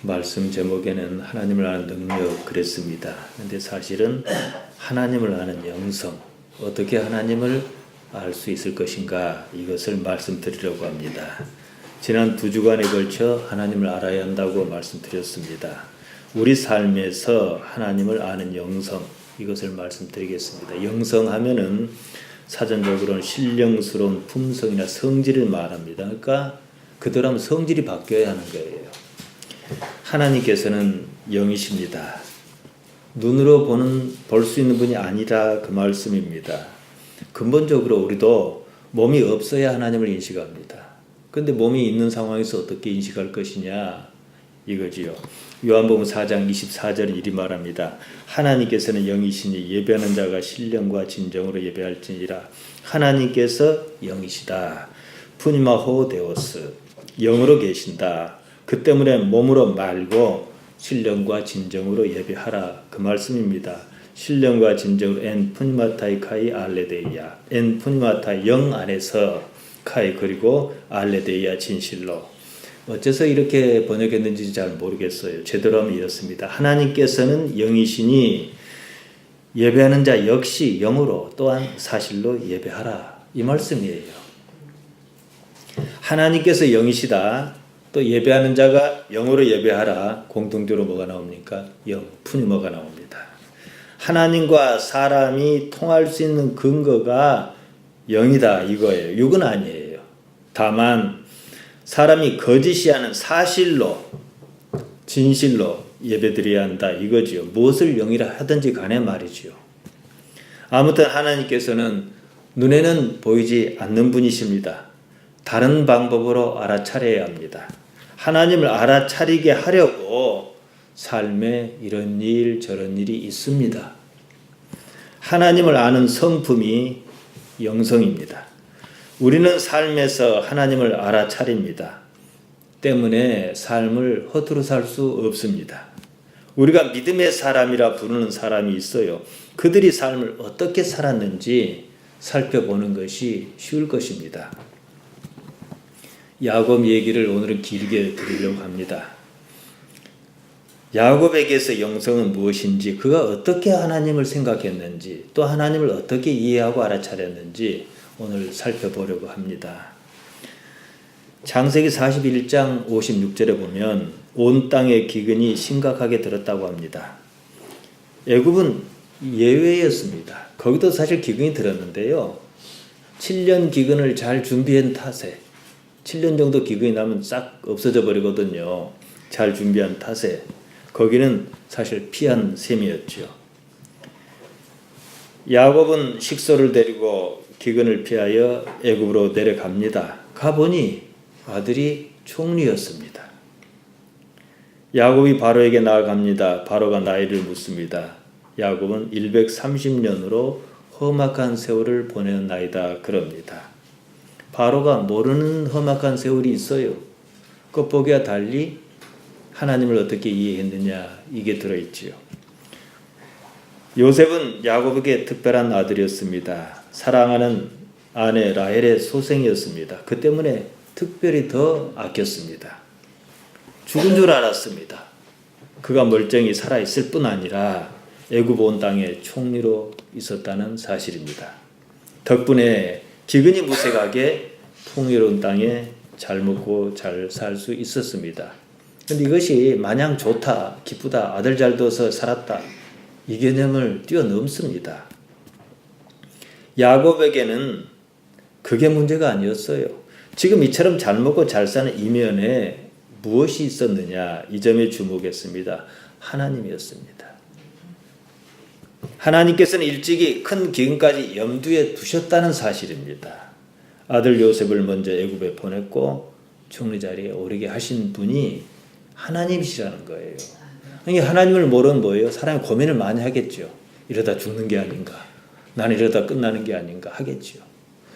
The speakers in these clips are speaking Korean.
말씀 제목에는 하나님을 아는 능력 그랬습니다. 근데 사실은 하나님을 아는 영성, 어떻게 하나님을 알 수 있을 것인가, 이것을 말씀드리려고 합니다. 지난 2주간에 걸쳐 하나님을 알아야 한다고 말씀드렸습니다. 우리 삶에서 하나님을 아는 영성, 이것을 말씀드리겠습니다. 영성하면은 사전적으로는 신령스러운 품성이나 성질을 말합니다. 그러니까 그대로 하면 성질이 바뀌어야 하는 거예요. 하나님께서는 영이십니다. 눈으로 볼 수 있는 분이 아니라 그 말씀입니다. 근본적으로 우리도 몸이 없어야 하나님을 인식합니다. 그런데 몸이 있는 상황에서 어떻게 인식할 것이냐, 이거지요. 요한복음 4장 24절 이리 말합니다. 하나님께서는 영이시니 예배하는 자가 신령과 진정으로 예배할지니라. 하나님께서 영이시다. 푸니마호 데오스, 영으로 계신다. 그 때문에 몸으로 말고 신령과 진정으로 예배하라, 그 말씀입니다. 신령과 진정으로 엔 푸니마타이 카이 알레데이야. 엔 푸니마타, 영 안에서 카이, 그리고 알레데이야, 진실로. 어째서 이렇게 번역했는지 잘 모르겠어요. 제대로 하면 이렇습니다. 하나님께서는 영이시니 예배하는 자 역시 영으로 또한 사실로 예배하라, 이 말씀이에요. 하나님께서 영이시다. 또 예배하는 자가 영으로 예배하라. 공통적으로 뭐가 나옵니까? 영, 푸니머가 나옵니다. 하나님과 사람이 통할 수 있는 근거가 영이다, 이거예요. 육은 아니에요. 다만 사람이 거짓이하는 사실로, 진실로 예배드려야 한다, 이거지요. 무엇을 영이라 하든지 간에 말이지요. 아무튼 하나님께서는 눈에는 보이지 않는 분이십니다. 다른 방법으로 알아차려야 합니다. 하나님을 알아차리게 하려고 삶에 이런 일 저런 일이 있습니다. 하나님을 아는 성품이 영성입니다. 우리는 삶에서 하나님을 알아차립니다. 때문에 삶을 허투루 살 수 없습니다. 우리가 믿음의 사람이라 부르는 사람이 있어요. 그들이 삶을 어떻게 살았는지 살펴보는 것이 쉬울 것입니다. 야곱 얘기를 오늘은 길게 드리려고 합니다. 야곱에게서 영성은 무엇인지, 그가 어떻게 하나님을 생각했는지, 또 하나님을 어떻게 이해하고 알아차렸는지 오늘 살펴보려고 합니다. 창세기 41장 56절에 보면 온 땅에 기근이 심각하게 들었다고 합니다. 애굽은 예외였습니다. 거기도 사실 기근이 들었는데요. 7년 기근을 잘 준비한 탓에, 7년 정도 기근이 나면 싹 없어져 버리거든요. 잘 준비한 탓에 거기는 사실 피한 셈이었죠. 야곱은 식소를 데리고 기근을 피하여 애굽으로 내려갑니다. 가보니 아들이 총리였습니다. 야곱이 바로에게 나아갑니다. 바로가 나이를 묻습니다. 야곱은 130년으로 험악한 세월을 보내었나이다, 그럽니다. 바로가 모르는 험악한 세월이 있어요. 겉보기와 달리 하나님을 어떻게 이해했느냐, 이게 들어있지요. 요셉은 야곱에게 특별한 아들이었습니다. 사랑하는 아내 라헬의 소생이었습니다. 그 때문에 특별히 더 아꼈습니다. 죽은 줄 알았습니다. 그가 멀쩡히 살아있을 뿐 아니라 애굽 온 땅의 총리로 있었다는 사실입니다. 덕분에 기근이 무색하게 풍요로운 땅에 잘 먹고 잘 살 수 있었습니다. 그런데 이것이 마냥 좋다, 기쁘다, 아들 잘 둬서 살았다, 이 개념을 뛰어넘습니다. 야곱에게는 그게 문제가 아니었어요. 지금 이처럼 잘 먹고 잘 사는 이면에 무엇이 있었느냐, 이 점에 주목했습니다. 하나님이었습니다. 하나님께서는 일찍이 큰 기근까지 염두에 두셨다는 사실입니다. 아들 요셉을 먼저 애굽에 보냈고 총리 자리에 오르게 하신 분이 하나님이시라는 거예요. 하나님을 모르는 뭐예요? 사람이 고민을 많이 하겠죠. 이러다 죽는 게 아닌가, 나는 이러다 끝나는 게 아닌가 하겠죠.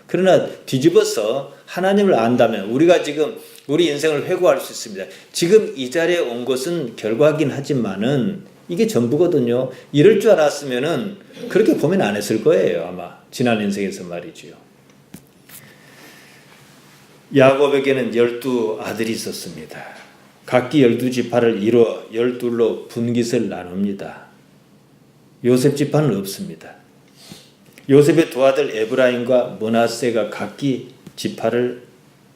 그러나 뒤집어서 하나님을 안다면 우리가 지금 우리 인생을 회고할 수 있습니다. 지금 이 자리에 온 것은 결과긴 하지만은 이게 전부거든요. 이럴 줄 알았으면은 그렇게 고민 안 했을 거예요, 아마. 지난 인생에서 말이지요. 야곱에게는 12 아들이 있었습니다. 각기 12지파를 이루어 12로 분깃을 나눕니다. 요셉 지파는 없습니다. 요셉의 두 아들 에브라임과 므낫세가 각기 지파를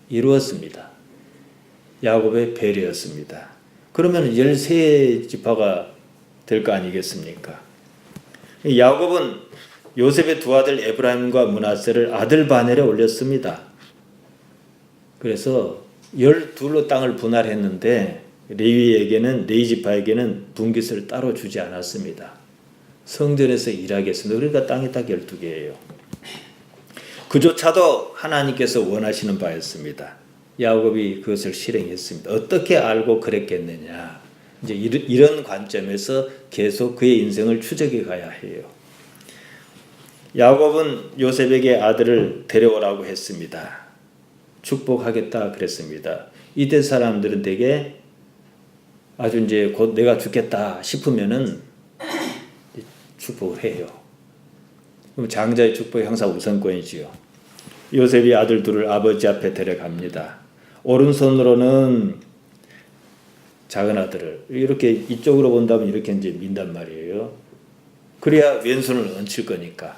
이루었습니다. 야곱의 배려였습니다. 그러면 13지파가 될 거 아니겠습니까? 야곱은 요셉의 두 아들 에브라임과 므낫세를 아들 바넬에 올렸습니다. 그래서 12로 땅을 분할했는데 레위 지파에게는 분깃을 따로 주지 않았습니다. 성전에서 일하겠습니다. 그러니까 땅이 딱 12개예요. 그조차도 하나님께서 원하시는 바였습니다. 야곱이 그것을 실행했습니다. 어떻게 알고 그랬겠느냐. 이제 이런 관점에서 계속 그의 인생을 추적해 가야 해요. 야곱은 요셉에게 아들을 데려오라고 했습니다. 축복하겠다 그랬습니다. 이때 사람들은 되게 아주 이제 곧 내가 죽겠다 싶으면은 축복을 해요. 그럼 장자의 축복이 항상 우선권이지요. 요셉이 아들 둘을 아버지 앞에 데려갑니다. 오른손으로는 작은 아들을 이렇게 이쪽으로 본다면 이렇게 이제 민단 말이에요. 그래야 왼손을 얹힐 거니까.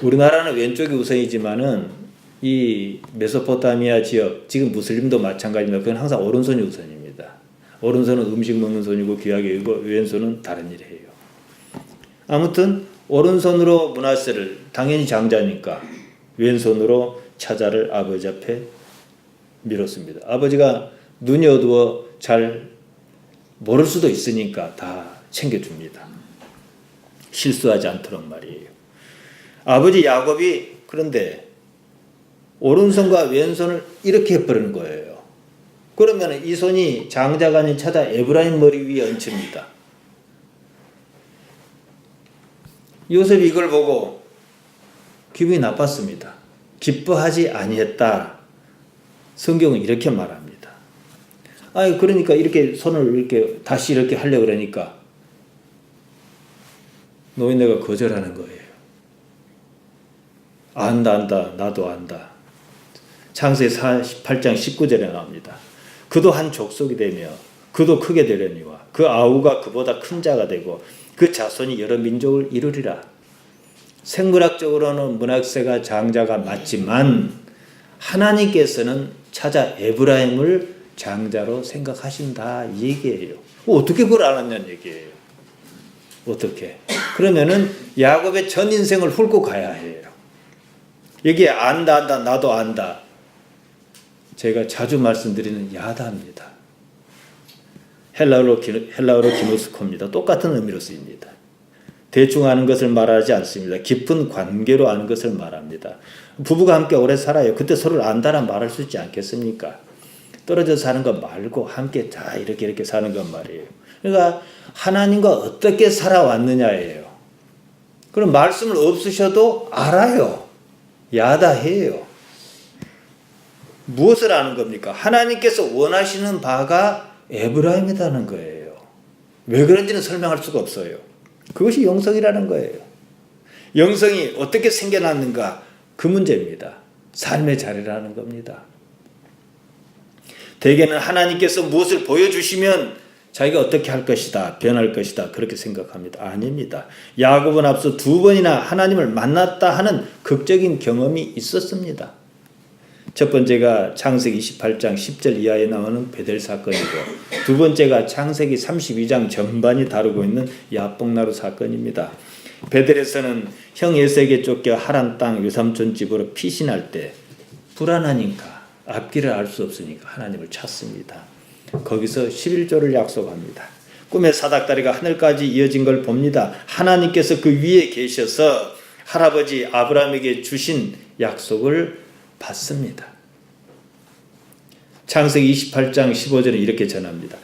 우리나라는 왼쪽이 우선이지만은 이 메소포타미아 지역 지금 무슬림도 마찬가지입니다. 그건 항상 오른손이 우선입니다. 오른손은 음식 먹는 손이고 귀하게 여기고 왼손은 다른 일을 해요. 아무튼 오른손으로 므낫세를 당연히 장자니까 왼손으로 차자를 아버지 앞에 밀었습니다. 아버지가 눈이 어두워 잘 모를 수도 있으니까 다 챙겨줍니다. 실수하지 않도록 말이에요. 아버지 야곱이 그런데 오른손과 왼손을 이렇게 해버리는 거예요. 그러면 이 손이 장자가 아닌 차자 에브라임 머리 위에 얹힙니다. 요셉이 이걸 보고 기분이 나빴습니다. 기뻐하지 아니했다. 성경은 이렇게 말합니다. 그러니까 이렇게 손을 이렇게 다시 이렇게 하려고 그러니까 노인네가 거절하는 거예요. 안다 나도 안다. 창세기 48장 19절에 나옵니다. 그도 한 족속이 되며 그도 크게 되려니와 그 아우가 그보다 큰 자가 되고 그 자손이 여러 민족을 이루리라. 생물학적으로는 므낫세가 장자가 맞지만 하나님께서는 차자 에브라임을 장자로 생각하신다 이 얘기예요. 어떻게 그걸 알았냐는 얘기예요. 어떻게? 그러면은 야곱의 전 인생을 훑고 가야 해요. 여기에 안다 나도 안다. 제가 자주 말씀드리는 야다입니다. 헬라어로 기노스코입니다. 똑같은 의미로 쓰입니다. 대충 아는 것을 말하지 않습니다. 깊은 관계로 아는 것을 말합니다. 부부가 함께 오래 살아요. 그때 서로를 안다란 말할 수 있지 않겠습니까? 떨어져 사는 것 말고 함께 다 이렇게 사는 것 말이에요. 그러니까 하나님과 어떻게 살아왔느냐예요. 그럼 말씀을 없으셔도 알아요. 야다해요. 무엇을 아는 겁니까? 하나님께서 원하시는 바가 에브라임이라는 거예요. 왜 그런지는 설명할 수가 없어요. 그것이 영성이라는 거예요. 영성이 어떻게 생겨났는가? 그 문제입니다. 삶의 자리라는 겁니다. 대개는 하나님께서 무엇을 보여주시면 자기가 어떻게 할 것이다, 변할 것이다 그렇게 생각합니다. 아닙니다. 야곱은 앞서 2번이나 하나님을 만났다 하는 극적인 경험이 있었습니다. 첫 번째가 창세기 28장 10절 이하에 나오는 베델 사건이고 두 번째가 창세기 32장 전반이 다루고 있는 야복나루 사건입니다. 베델에서는 형 에서에게 쫓겨 하란 땅 외삼촌 집으로 피신할 때 불안하니까 앞길을 알 수 없으니까 하나님을 찾습니다. 거기서 11조를 약속합니다. 꿈의 사닥다리가 하늘까지 이어진 걸 봅니다. 하나님께서 그 위에 계셔서 할아버지 아브라함에게 주신 약속을 받습니다. 창세기 28장 15절은 이렇게 전합니다.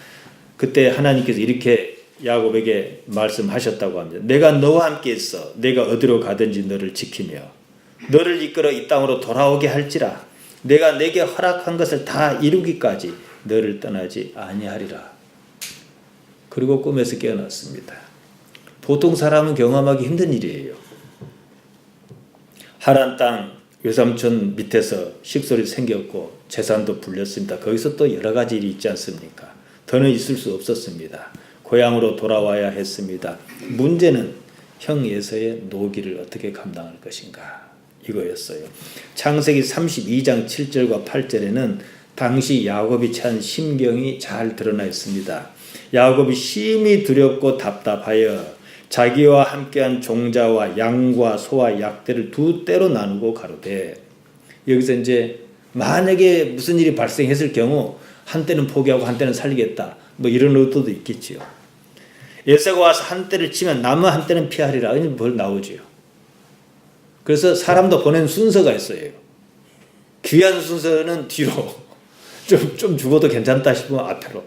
그때 하나님께서 이렇게 야곱에게 말씀하셨다고 합니다. 내가 너와 함께 있어 내가 어디로 가든지 너를 지키며 너를 이끌어 이 땅으로 돌아오게 할지라 내가 내게 허락한 것을 다 이루기까지 너를 떠나지 아니하리라. 그리고 꿈에서 깨어났습니다. 보통 사람은 경험하기 힘든 일이에요. 하란 땅 외삼촌 밑에서 식솔이 생겼고 재산도 불렸습니다. 거기서 또 여러 가지 일이 있지 않습니까? 더는 있을 수 없었습니다. 고향으로 돌아와야 했습니다. 문제는 형 에서의 노기를 어떻게 감당할 것인가 이거였어요. 창세기 32장 7절과 8절에는 당시 야곱이 처한 심경이 잘 드러나 있습니다. 야곱이 심히 두렵고 답답하여 자기와 함께한 종자와 양과 소와 약대를 두 떼로 나누고 가로되, 여기서 이제 만약에 무슨 일이 발생했을 경우 한 떼는 포기하고 한 떼는 살리겠다 뭐 이런 의도도 있겠지요. 에서가 와서 한 떼를 치면 남은 한 떼는 피하리라 뭘 나오지요. 그래서 사람도 보낸 순서가 있어요. 귀한 순서는 뒤로 좀 죽어도 괜찮다 싶으면 앞으로.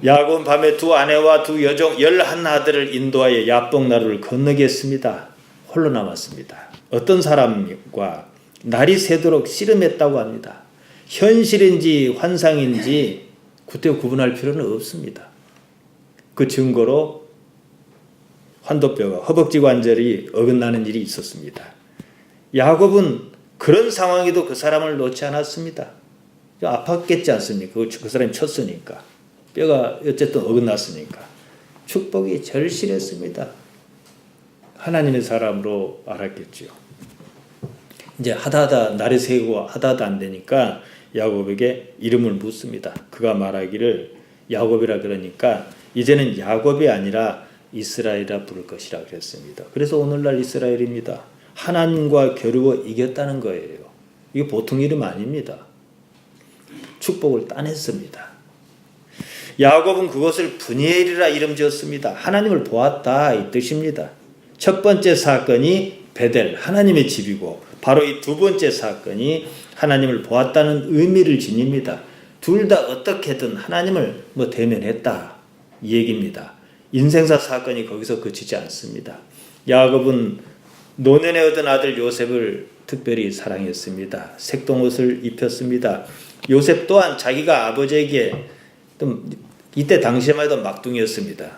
야곱은 밤에 두 아내와 두 여종 11아들을 인도하여 야복 나루를 건너게 했습니다. 홀로 남았습니다. 어떤 사람과 날이 새도록 씨름했다고 합니다. 현실인지 환상인지 그때 구분할 필요는 없습니다. 그 증거로 환도뼈가 허벅지 관절이 어긋나는 일이 있었습니다. 야곱은 그런 상황에도 그 사람을 놓지 않았습니다. 아팠겠지 않습니까? 그 사람이 쳤으니까. 뼈가 어쨌든 어긋났으니까. 축복이 절실했습니다. 하나님의 사람으로 알았겠지요. 이제 하다하다 날이 새고 하다하다 안 되니까 야곱에게 이름을 묻습니다. 그가 말하기를 야곱이라 그러니까 이제는 야곱이 아니라 이스라엘이라 부를 것이라 그랬습니다. 그래서 오늘날 이스라엘입니다. 하나님과 겨루어 이겼다는 거예요. 이게 보통 이름 아닙니다. 축복을 따냈습니다. 야곱은 그것을 브니엘이라 이름 지었습니다. 하나님을 보았다 이 뜻입니다. 첫 번째 사건이 베델 하나님의 집이고 바로 이 두 번째 사건이 하나님을 보았다는 의미를 지닙니다. 둘 다 어떻게든 하나님을 대면했다 이 얘기입니다. 인생사 사건이 거기서 그치지 않습니다. 야곱은 노년에 얻은 아들 요셉을 특별히 사랑했습니다. 색동옷을 입혔습니다. 요셉 또한 자기가 아버지에게 이때 당시에만 해도 막둥이였습니다.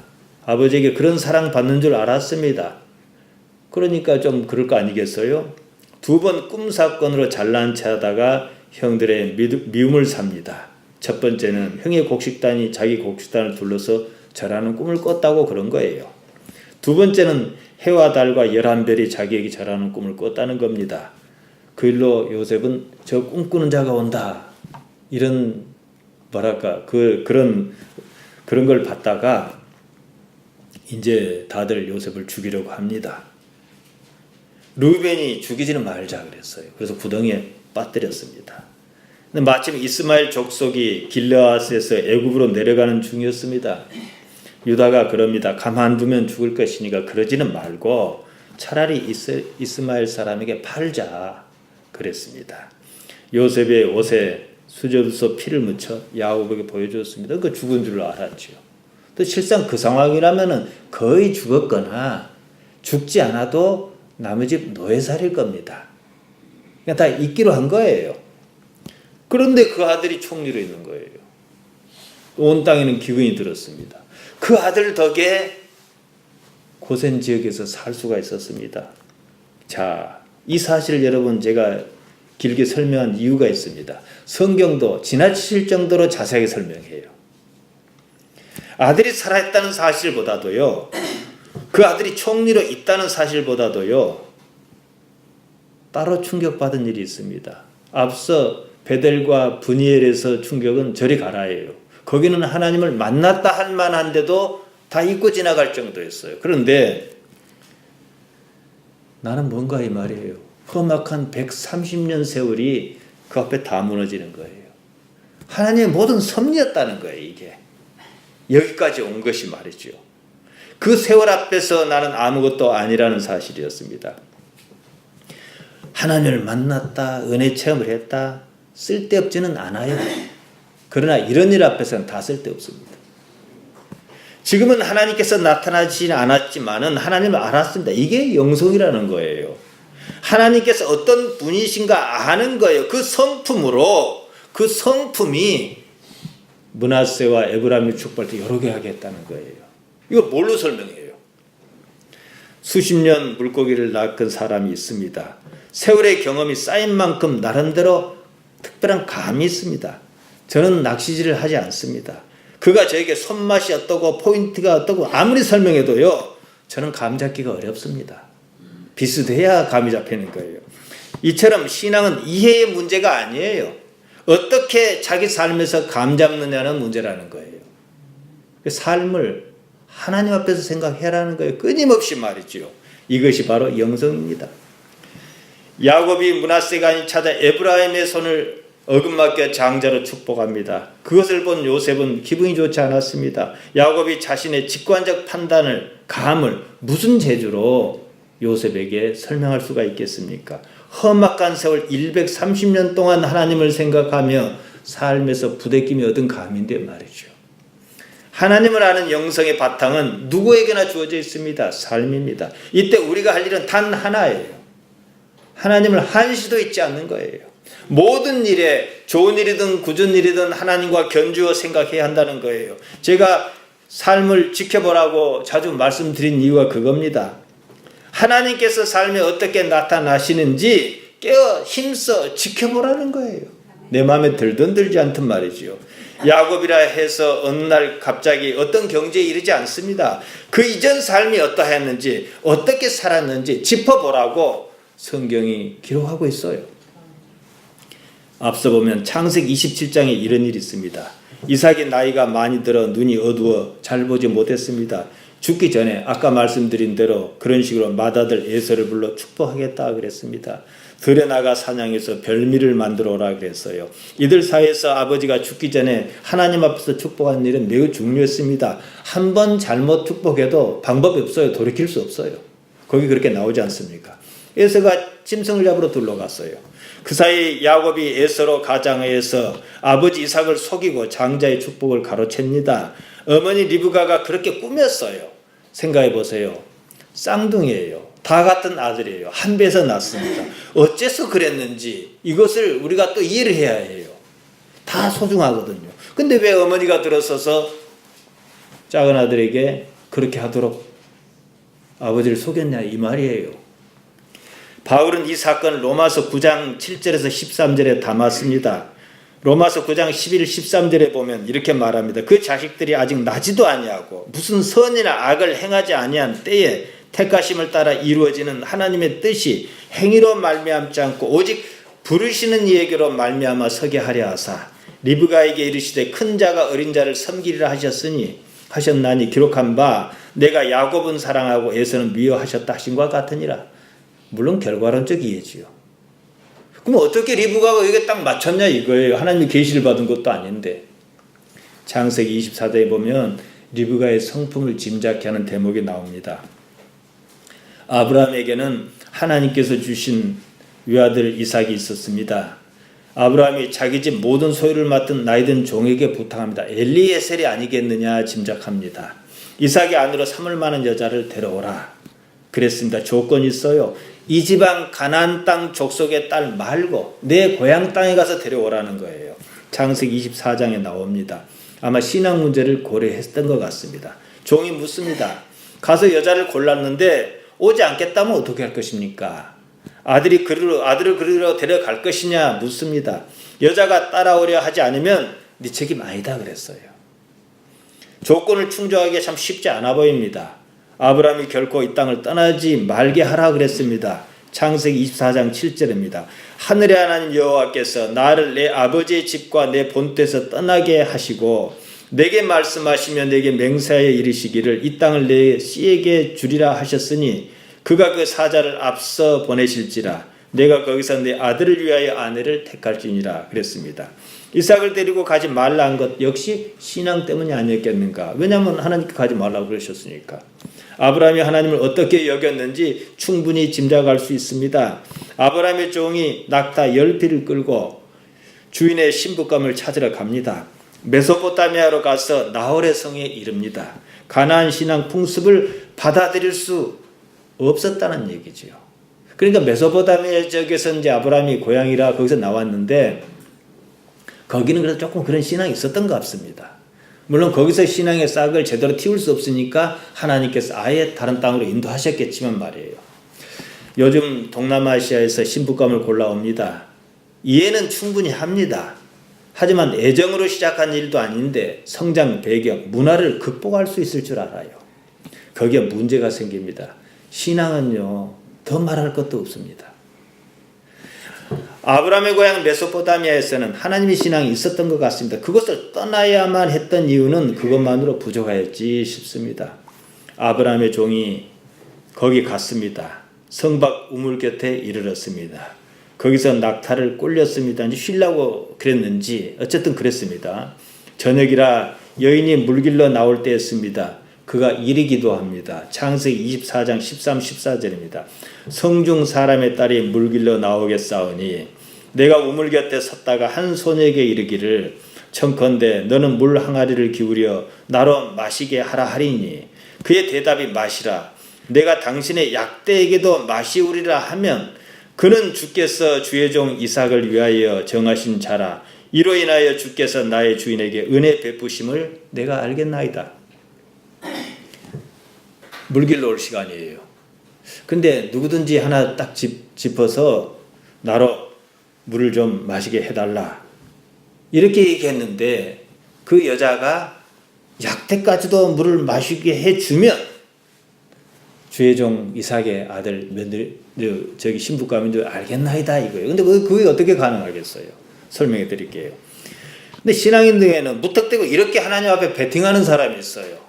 아버지에게 그런 사랑 받는 줄 알았습니다. 그러니까 좀 그럴 거 아니겠어요? 두 번 꿈 사건으로 잘난 체 하다가 형들의 미움을 삽니다. 첫 번째는 형의 곡식단이 자기 곡식단을 둘러서 절하는 꿈을 꿨다고 그런 거예요. 두 번째는 해와 달과 11별이 자기에게 절하는 꿈을 꿨다는 겁니다. 그 일로 요셉은 저 꿈꾸는 자가 온다 이런 그런 걸 받다가 이제 다들 요셉을 죽이려고 합니다. 루벤이 죽이지는 말자 그랬어요. 그래서 구덩이에 빠뜨렸습니다. 근데 마침 이스마엘 족속이 길르앗에서 애굽으로 내려가는 중이었습니다. 유다가 그럽니다. 가만두면 죽을 것이니까 그러지는 말고 차라리 이스마엘 사람에게 팔자 그랬습니다. 요셉의 옷에 수저로서 피를 묻혀 야곱에게 보여주었습니다. 그 죽은 줄 알았죠. 또 실상 그 상황이라면 거의 죽었거나 죽지 않아도 남의 집 노예살일 겁니다. 그냥 다 있기로 한 거예요. 그런데 그 아들이 총리로 있는 거예요. 온 땅에는 기근이 들었습니다. 그 아들 덕에 고센 지역에서 살 수가 있었습니다. 자, 이 사실을 여러분 제가 길게 설명한 이유가 있습니다. 성경도 지나칠 정도로 자세하게 설명해요. 아들이 살아있다는 사실보다도요, 그 아들이 총리로 있다는 사실보다도요, 따로 충격받은 일이 있습니다. 앞서 베델과 브니엘에서 충격은 저리 가라예요. 거기는 하나님을 만났다 할 만한데도 다 잊고 지나갈 정도였어요. 그런데 나는 뭔가 이 말이에요. 험악한 130년 세월이 그 앞에 다 무너지는 거예요. 하나님의 모든 섭리였다는 거예요. 이게 여기까지 온 것이 말이죠. 그 세월 앞에서 나는 아무것도 아니라는 사실이었습니다. 하나님을 만났다, 은혜 체험을 했다, 쓸데없지는 않아요. 그러나 이런 일 앞에서는 다 쓸데없습니다. 지금은 하나님께서 나타나지 않았지만은 하나님을 알았습니다. 이게 영성이라는 거예요. 하나님께서 어떤 분이신가 아는 거예요. 그 성품으로, 그 성품이 므낫세와 에브라임을 축복할 때 여러 개 하게 했다는 거예요. 이거 뭘로 설명해요? 수십 년 물고기를 낚은 사람이 있습니다. 세월의 경험이 쌓인 만큼 나름대로 특별한 감이 있습니다. 저는 낚시질을 하지 않습니다. 그가 저에게 손맛이 어떠고 포인트가 어떠고 아무리 설명해도요, 저는 감 잡기가 어렵습니다. 비슷해야 감이 잡히는 거예요. 이처럼 신앙은 이해의 문제가 아니에요. 어떻게 자기 삶에서 감 잡느냐는 문제라는 거예요. 삶을 하나님 앞에서 생각해라는 거예요. 끊임없이 말이죠. 이것이 바로 영성입니다. 야곱이 므낫세가 아닌 찾아 에브라임의 손을 어긋맞게 장자로 축복합니다. 그것을 본 요셉은 기분이 좋지 않았습니다. 야곱이 자신의 직관적 판단을, 감을 무슨 재주로 요셉에게 설명할 수가 있겠습니까? 험악한 세월 130년 동안 하나님을 생각하며 삶에서 부대낌이 얻은 감인데 말이죠. 하나님을 아는 영성의 바탕은 누구에게나 주어져 있습니다. 삶입니다. 이때 우리가 할 일은 단 하나예요. 하나님을 한시도 잊지 않는 거예요. 모든 일에 좋은 일이든 굳은 일이든 하나님과 견주어 생각해야 한다는 거예요. 제가 삶을 지켜보라고 자주 말씀드린 이유가 그겁니다. 하나님께서 삶에 어떻게 나타나시는지 깨어 힘써 지켜보라는 거예요. 내 마음에 들든 들지 않든 말이죠. 야곱이라 해서 어느 날 갑자기 어떤 경지에 이르지 않습니다. 그 이전 삶이 어떠했는지 어떻게 살았는지 짚어보라고 성경이 기록하고 있어요. 앞서 보면 창세기 27장에 이런 일이 있습니다. 이삭이 나이가 많이 들어 눈이 어두워 잘 보지 못했습니다. 죽기 전에 아까 말씀드린 대로 그런 식으로 맏아들 에서를 불러 축복하겠다 그랬습니다. 들에 나가 사냥해서 별미를 만들어 오라 그랬어요. 이들 사이에서 아버지가 죽기 전에 하나님 앞에서 축복하는 일은 매우 중요했습니다. 한 번 잘못 축복해도 방법이 없어요. 돌이킬 수 없어요. 거기 그렇게 나오지 않습니까? 에서가 짐승을 잡으러 둘러갔어요. 그 사이 야곱이 에서로 가장해서 아버지 이삭을 속이고 장자의 축복을 가로챕니다. 어머니 리브가가 그렇게 꾸몄어요. 생각해 보세요. 쌍둥이에요. 다 같은 아들이에요. 한 배에서 낳습니다. 어째서 그랬는지 이것을 우리가 또 이해를 해야 해요. 다 소중하거든요. 근데 왜 어머니가 들어서서 작은 아들에게 그렇게 하도록 아버지를 속였냐 이 말이에요. 바울은 이 사건을 로마서 9장 7절에서 13절에 담았습니다. 로마서 9장 11, 13절에 보면 이렇게 말합니다. 그 자식들이 아직 나지도 아니하고 무슨 선이나 악을 행하지 아니한 때에 택하심을 따라 이루어지는 하나님의 뜻이 행위로 말미암지 않고 오직 부르시는 이에게로 말미암아 서게 하려 하사 리브가에게 이르시되 큰 자가 어린 자를 섬기리라 하셨나니 기록한 바 내가 야곱은 사랑하고 에서는 미워하셨다 하신과 같으니라. 물론 결과론적 이해지요. 그럼 어떻게 리브가가 여기에 딱 맞췄냐 이거예요. 하나님이 계시를 받은 것도 아닌데. 창세기 24장에 보면 리브가의 성품을 짐작케 하는 대목이 나옵니다. 아브라함에게는 하나님께서 주신 외아들 이삭이 있었습니다. 아브라함이 자기 집 모든 소유를 맡은 나이든 종에게 부탁합니다. 엘리에셀이 아니겠느냐 짐작합니다. 이삭이 안으로 삼을 만한 여자를 데려오라. 그랬습니다. 조건이 있어요. 이 지방 가나안 땅 족속의 딸 말고 내 고향 땅에 가서 데려오라는 거예요. 창세기 24장에 나옵니다. 아마 신앙 문제를 고려했던 것 같습니다. 종이 묻습니다. 가서 여자를 골랐는데 오지 않겠다면 어떻게 할 것입니까? 아들을 그리로 데려갈 것이냐 묻습니다. 여자가 따라오려 하지 않으면 네 책임 아니다 그랬어요. 조건을 충족하기가 참 쉽지 않아 보입니다. 아브라함이 결코 이 땅을 떠나지 말게 하라 그랬습니다. 창세기 24장 7절입니다. 하늘의 하나님 여호와께서 나를 내 아버지의 집과 내 본토에서 떠나게 하시고 내게 말씀하시며 내게 맹세하여 이르시기를 이 땅을 내 씨에게 주리라 하셨으니 그가 그 사자를 앞서 보내실지라 내가 거기서 내 아들을 위하여 아내를 택할지니라 그랬습니다. 이삭을 데리고 가지 말라 한 것 역시 신앙 때문이 아니었겠는가. 왜냐하면 하나님께 가지 말라고 그러셨으니까. 아브라함이 하나님을 어떻게 여겼는지 충분히 짐작할 수 있습니다. 아브라함의 종이 낙타 10匹를 끌고 주인의 신부감을 찾으러 갑니다. 메소포타미아로 가서 나홀의 성에 이릅니다. 가나안 신앙 풍습을 받아들일 수 없었다는 얘기죠. 그러니까 메소포타미아 지역에서 이제 아브라함이 고향이라 거기서 나왔는데 거기는 그래서 조금 그런 신앙이 있었던 것 같습니다. 물론 거기서 신앙의 싹을 제대로 틔울 수 없으니까 하나님께서 아예 다른 땅으로 인도하셨겠지만 말이에요. 요즘 동남아시아에서 신부감을 골라옵니다. 이해는 충분히 합니다. 하지만 애정으로 시작한 일도 아닌데 성장 배경, 문화를 극복할 수 있을 줄 알아요. 거기에 문제가 생깁니다. 신앙은요, 더 말할 것도 없습니다. 아브라함의 고향 메소포타미아에서는 하나님의 신앙이 있었던 것 같습니다. 그것을 떠나야만 했던 이유는 그것만으로 부족하였지 싶습니다. 아브라함의 종이 거기 갔습니다. 성박 우물 곁에 이르렀습니다. 거기서 낙타를 꼴렸습니다. 쉬려고 그랬는지 어쨌든 그랬습니다. 저녁이라 여인이 물길로 나올 때였습니다. 그가 이르기도 합니다. 창세기 24장 13, 14절입니다. 성중 사람의 딸이 물길로 나오겠사오니 내가 우물 곁에 섰다가 한 소녀에게 이르기를 청컨대 너는 물 항아리를 기울여 나로 마시게 하라 하리니 그의 대답이 마시라. 내가 당신의 약대에게도 마시우리라 하면 그는 주께서 주의 종 이삭을 위하여 정하신 자라. 이로 인하여 주께서 나의 주인에게 은혜 베푸심을 내가 알겠나이다. 물길로 올 시간이에요. 근데 누구든지 하나 딱 짚어서 나로 물을 좀 마시게 해달라. 이렇게 얘기했는데 그 여자가 약대까지도 물을 마시게 해주면 주의 종 이삭의 아들 저기 신부감인 줄 알겠나이다 이거예요. 근데 그게 어떻게 가능하겠어요? 설명해 드릴게요. 근데 신앙인들에게는 무턱대고 이렇게 하나님 앞에 베팅하는 사람이 있어요.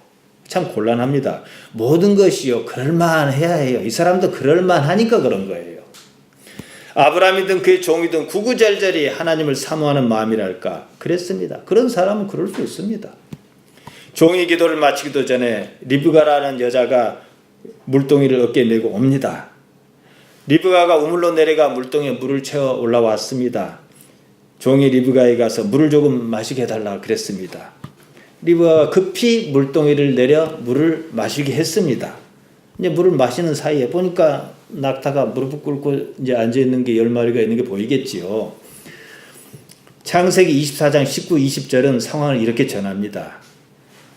참 곤란합니다. 모든 것이요 그럴만해야 해요. 이 사람도 그럴만하니까 그런 거예요. 아브라함이든 그의 종이든 구구절절히 하나님을 사모하는 마음이랄까 그랬습니다. 그런 사람은 그럴 수 있습니다. 종이 기도를 마치기도 전에 리브가라는 여자가 물동이를 어깨에 메고 옵니다. 리브가가 우물로 내려가 물동이에 물을 채워 올라왔습니다. 종이 리브가에 가서 물을 조금 마시게 해달라 그랬습니다. 리브가가 급히 물동이를 내려 물을 마시게 했습니다. 이제 물을 마시는 사이에 보니까 낙타가 무릎을 꿇고 이제 앉아 있는 게 10마리가 있는 게 보이겠지요. 창세기 24장 19, 20절은 상황을 이렇게 전합니다.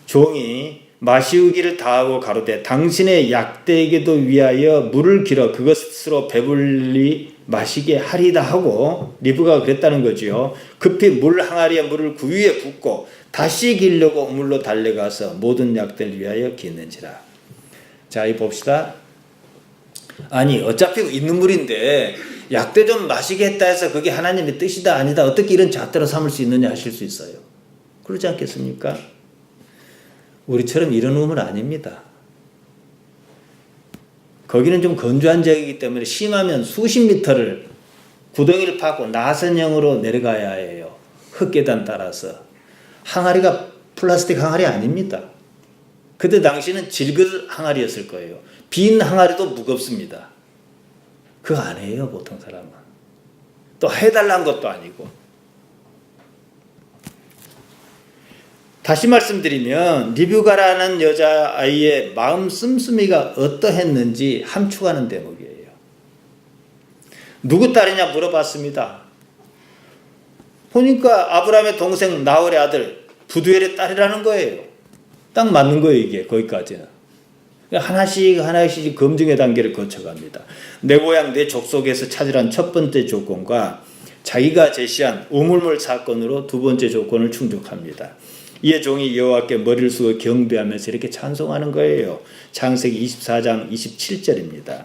종이 마시우기를 다하고 가로되 당신의 약대에게도 위하여 물을 길어 그것으로 배불리 마시게 하리다 하고 리브가가 그랬다는 거지요. 급히 물 항아리에 물을 그 위에 붓고 다시 기려고 우물로 달려가서 모든 약대를 위하여 기는지라. 자, 이 봅시다. 아니 어차피 있는 물인데 약대 좀 마시게 했다 해서 그게 하나님의 뜻이다 아니다 어떻게 이런 잣대로 삼을 수 있느냐 하실 수 있어요. 그렇지 않겠습니까? 우리처럼 이런 우물 아닙니다. 거기는 좀 건조한 지역이기 때문에 심하면 수십 미터를 구덩이를 파고 나선형으로 내려가야 해요. 흙계단 따라서. 항아리가 플라스틱 항아리 아닙니다. 그때 당시는 질글 항아리였을 거예요. 빈 항아리도 무겁습니다. 그거 안 해요, 보통 사람은. 또 해달라는 것도 아니고. 다시 말씀드리면 리브가라는 여자아이의 마음 씀씀이가 어떠했는지 함축하는 대목이에요. 누구 딸이냐 물어봤습니다. 보니까 아브라함의 동생 나홀의 아들 부두엘의 딸이라는 거예요. 딱 맞는 거예요, 이게 거기까지는. 하나씩 검증의 단계를 거쳐갑니다. 내 고향 내 족속에서 찾으란 첫 번째 조건과 자기가 제시한 우물물 사건으로 두 번째 조건을 충족합니다. 이에 종이 여호와께 머리를 숙여 경배하면서 이렇게 찬송하는 거예요. 창세기 24장 27절입니다.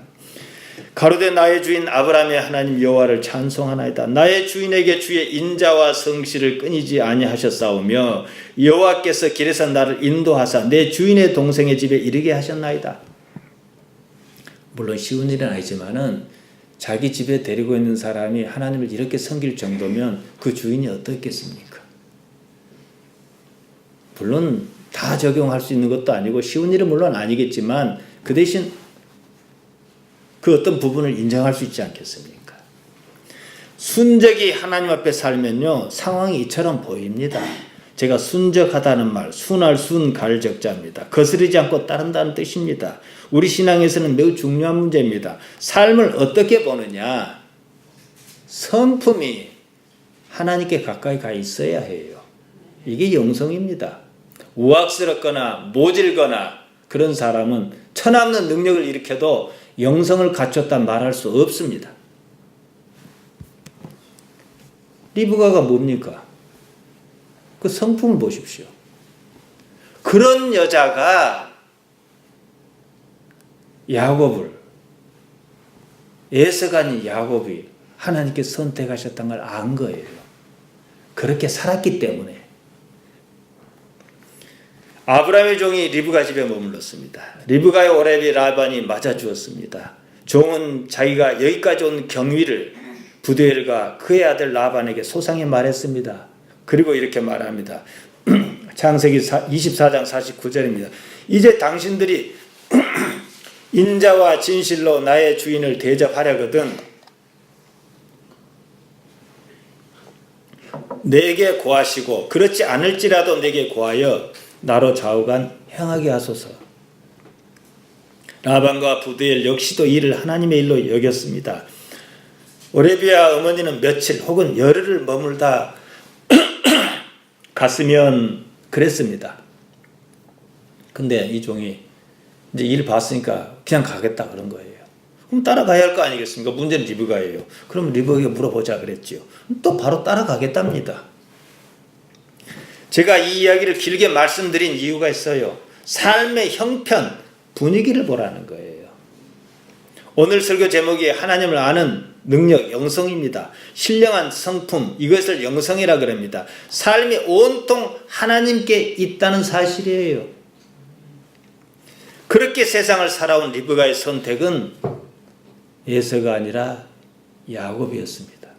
가로되 나의 주인 아브라함의 하나님 여호와를 찬송하나이다. 나의 주인에게 주의 인자와 성실을 끊이지 아니하셨사오며 여호와께서 길에서 나를 인도하사 내 주인의 동생의 집에 이르게 하셨나이다. 물론 쉬운 일은 아니지만은 자기 집에 데리고 있는 사람이 하나님을 이렇게 섬길 정도면 그 주인이 어떻겠습니까? 물론 다 적용할 수 있는 것도 아니고 쉬운 일은 물론 아니겠지만 그 대신 그 어떤 부분을 인정할 수 있지 않겠습니까? 순적이 하나님 앞에 살면요 상황이 이처럼 보입니다. 제가 순적하다는 말 순할 순갈 적자입니다. 거스르지 않고 따른다는 뜻입니다. 우리 신앙에서는 매우 중요한 문제입니다. 삶을 어떻게 보느냐, 성품이 하나님께 가까이 가 있어야 해요. 이게 영성입니다. 우악스럽거나 모질거나 그런 사람은 천없는 능력을 일으켜도 영성을 갖췄다 말할 수 없습니다. 리브가가 뭡니까? 그 성품을 보십시오. 그런 여자가 야곱을, 에서가 아닌 야곱이 하나님께서 선택하셨다는 걸 안 거예요. 그렇게 살았기 때문에. 아브라함의 종이 리브가 집에 머물렀습니다. 리브가의 오라비 라반이 맞아주었습니다. 종은 자기가 여기까지 온 경위를 부두엘과 그의 아들 라반에게 소상히 말했습니다. 그리고 이렇게 말합니다. 창세기 24장 49절입니다. 이제 당신들이 인자와 진실로 나의 주인을 대접하려거든 내게 고하시고 그렇지 않을지라도 내게 고하여 나로 좌우간 행하게 하소서. 라반과 부두엘 역시도 이를 하나님의 일로 여겼습니다. 오레비아 어머니는 며칠 혹은 열흘을 머물다 갔으면 그랬습니다. 근데 이 종이 이제 일 봤으니까 그냥 가겠다 그런 거예요. 그럼 따라가야 할 거 아니겠습니까? 문제는 리브가예요. 그럼 리브가에게 물어보자 그랬지요. 또 바로 따라가겠답니다. 제가 이 이야기를 길게 말씀드린 이유가 있어요. 삶의 형편, 분위기를 보라는 거예요. 오늘 설교 제목이 하나님을 아는 능력, 영성입니다. 신령한 성품, 이것을 영성이라 그럽니다. 삶이 온통 하나님께 있다는 사실이에요. 그렇게 세상을 살아온 리브가의 선택은 에서가 아니라 야곱이었습니다.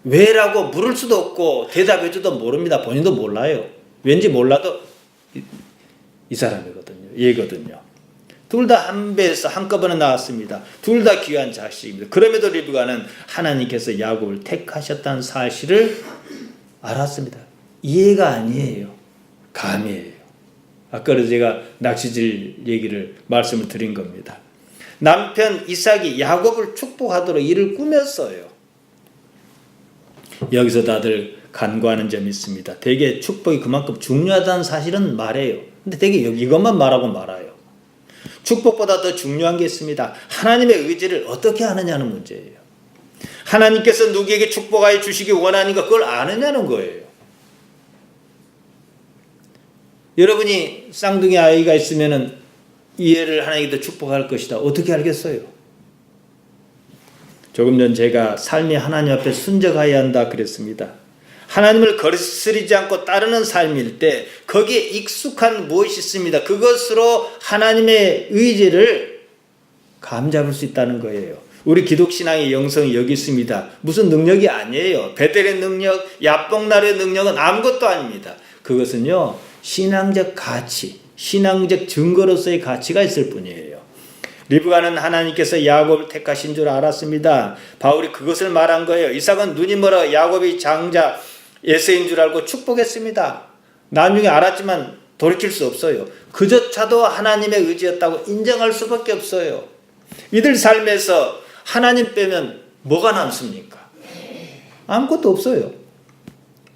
왜라고 물을 수도 없고 대답해줘도 모릅니다. 본인도 몰라요. 왠지 몰라도 이 사람이거든요. 얘거든요. 둘 다 한 배에서 한꺼번에 나왔습니다. 둘 다 귀한 자식입니다. 그럼에도 리브가는 하나님께서 야곱을 택하셨다는 사실을 알았습니다. 이해가 아니에요. 감이에요. 아까 제가 낚시질 얘기를 말씀을 드린 겁니다. 남편 이삭이 야곱을 축복하도록 이를 꾸몄어요. 여기서 다들 간과하는 점이 있습니다. 대개 축복이 그만큼 중요하다는 사실은 말해요. 근데 대개 이것만 말하고 말아요. 축복보다 더 중요한 게 있습니다. 하나님의 의지를 어떻게 하느냐는 문제예요. 하나님께서 누구에게 축복하여 주시기 원하니까 그걸 아느냐는 거예요. 여러분이 쌍둥이 아이가 있으면은 이 애를 하나님께서 축복할 것이다. 어떻게 알겠어요? 조금 전 제가 삶이 하나님 앞에 순적하여야 한다 그랬습니다. 하나님을 거스르지 않고 따르는 삶일 때 거기에 익숙한 무엇이 있습니다. 그것으로 하나님의 의지를 감잡을 수 있다는 거예요. 우리 기독신앙의 영성이 여기 있습니다. 무슨 능력이 아니에요. 베델의 능력, 야복날의 능력은 아무것도 아닙니다. 그것은요, 신앙적 가치, 신앙적 증거로서의 가치가 있을 뿐이에요. 리브가는 하나님께서 야곱을 택하신 줄 알았습니다. 바울이 그것을 말한 거예요. 이삭은 눈이 멀어 야곱이 장자 에서인 줄 알고 축복했습니다. 나중에 알았지만 돌이킬 수 없어요. 그조차도 하나님의 의지였다고 인정할 수밖에 없어요. 이들 삶에서 하나님 빼면 뭐가 남습니까? 아무것도 없어요.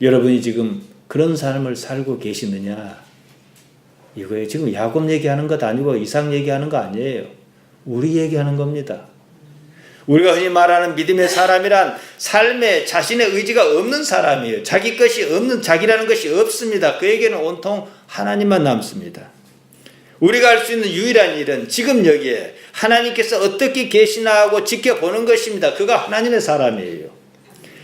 여러분이 지금 그런 삶을 살고 계시느냐? 이거예요. 지금 야곱 얘기하는 것 아니고 이삭 얘기하는 거 아니에요. 우리 얘기하는 겁니다. 우리가 흔히 말하는 믿음의 사람이란 삶에 자신의 의지가 없는 사람이에요. 자기 것이 없는, 자기라는 것이 없습니다. 그에게는 온통 하나님만 남습니다. 우리가 할 수 있는 유일한 일은 지금 여기에 하나님께서 어떻게 계시나 하고 지켜보는 것입니다. 그가 하나님의 사람이에요.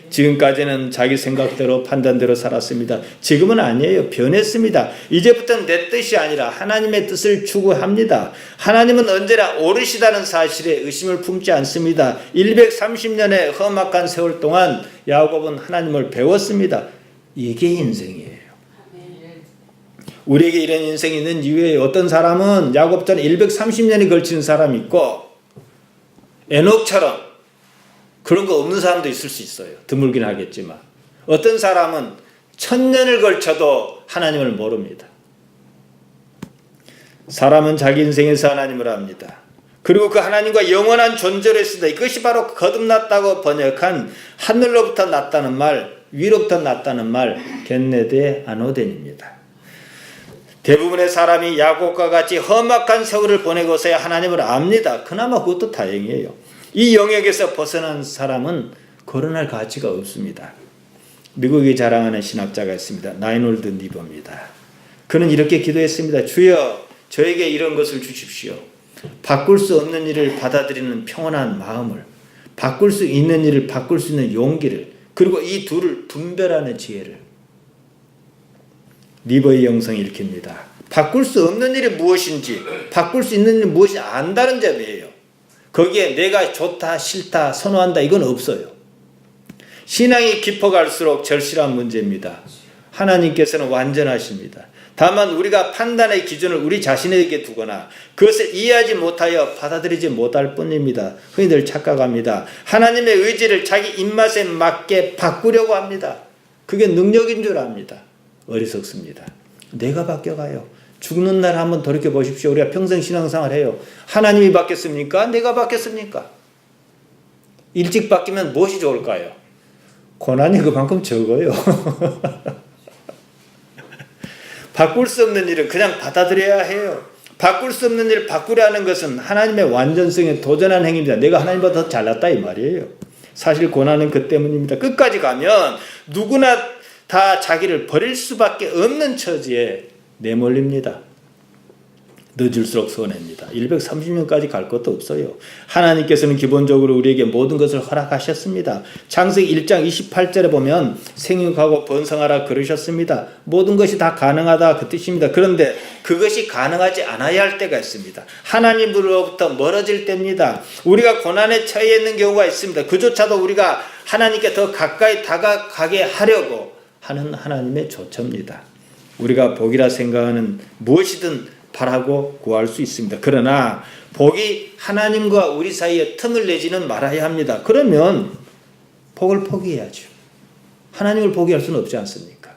지금까지는 자기 생각대로 판단대로 살았습니다. 지금은 아니에요. 변했습니다. 이제부터는 내 뜻이 아니라 하나님의 뜻을 추구합니다. 하나님은 언제나 오르시다는 사실에 의심을 품지 않습니다. 130년의 험악한 세월 동안 야곱은 하나님을 배웠습니다. 이게 인생이에요. 우리에게 이런 인생이 있는 이유에 어떤 사람은 야곱처럼 130년이 걸친 사람이 있고 에녹처럼 그런 거 없는 사람도 있을 수 있어요. 드물긴 하겠지만 어떤 사람은 1000년을 걸쳐도 하나님을 모릅니다. 사람은 자기 인생에서 하나님을 압니다. 그리고 그 하나님과 영원한 존재로 있습니다. 이것이 바로 거듭났다고 번역한 하늘로부터 났다는 말, 위로부터 났다는 말 겟네데 아노덴입니다. 대부분의 사람이 야곱과 같이 험악한 세월을 보내고서야 하나님을 압니다. 그나마 그것도 다행이에요. 이 영역에서 벗어난 사람은 거론할 가치가 없습니다. 미국이 자랑하는 신학자가 있습니다. 나인홀드 니버입니다. 그는 이렇게 기도했습니다. 주여, 저에게 이런 것을 주십시오. 바꿀 수 없는 일을 받아들이는 평온한 마음을, 바꿀 수 있는 일을 바꿀 수 있는 용기를, 그리고 이 둘을 분별하는 지혜를. 니버의 영성이 읽힙니다. 바꿀 수 없는 일이 무엇인지, 바꿀 수 있는 일이 무엇인지 안다는 점이에요. 거기에 내가 좋다, 싫다, 선호한다 이건 없어요. 신앙이 깊어갈수록 절실한 문제입니다. 하나님께서는 완전하십니다. 다만 우리가 판단의 기준을 우리 자신에게 두거나 그것을 이해하지 못하여 받아들이지 못할 뿐입니다. 흔히들 착각합니다. 하나님의 의지를 자기 입맛에 맞게 바꾸려고 합니다. 그게 능력인 줄 압니다. 어리석습니다. 내가 바뀌어가요. 죽는 날 한번 돌이켜 보십시오. 우리가 평생 신앙생활 해요. 하나님이 바뀌었습니까? 내가 바뀌었습니까? 일찍 바뀌면 무엇이 좋을까요? 고난이 그만큼 적어요. 바꿀 수 없는 일은 그냥 받아들여야 해요. 바꿀 수 없는 일을 바꾸려 하는 것은 하나님의 완전성에 도전하는 행위입니다. 내가 하나님보다 더 잘났다 이 말이에요. 사실 고난은 그 때문입니다. 끝까지 가면 누구나 다 자기를 버릴 수밖에 없는 처지에 내몰립니다. 늦을수록 손해입니다. 130년까지 갈 것도 없어요. 하나님께서는 기본적으로 우리에게 모든 것을 허락하셨습니다. 창세기 1장 28절에 보면 생육하고 번성하라 그러셨습니다. 모든 것이 다 가능하다 그 뜻입니다. 그런데 그것이 가능하지 않아야 할 때가 있습니다. 하나님으로부터 멀어질 때입니다. 우리가 고난에 처해 있는 경우가 있습니다. 그조차도 우리가 하나님께 더 가까이 다가가게 하려고 하는 하나님의 조처입니다. 우리가 복이라 생각하는 무엇이든 바라고 구할 수 있습니다. 그러나 복이 하나님과 우리 사이에 틈을 내지는 말아야 합니다. 그러면 복을 포기해야죠. 하나님을 포기할 수는 없지 않습니까?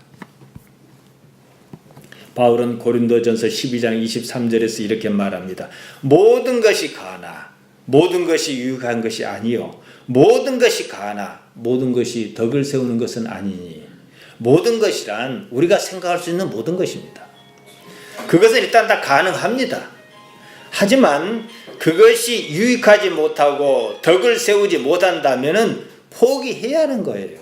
바울은 고린도전서 12장 23절에서 이렇게 말합니다. 모든 것이 가나 모든 것이 유익한 것이 아니요 모든 것이 가나 모든 것이 덕을 세우는 것은 아니니. 모든 것이란 우리가 생각할 수 있는 모든 것입니다. 그것은 일단 다 가능합니다. 하지만 그것이 유익하지 못하고 덕을 세우지 못한다면 포기해야 하는 거예요.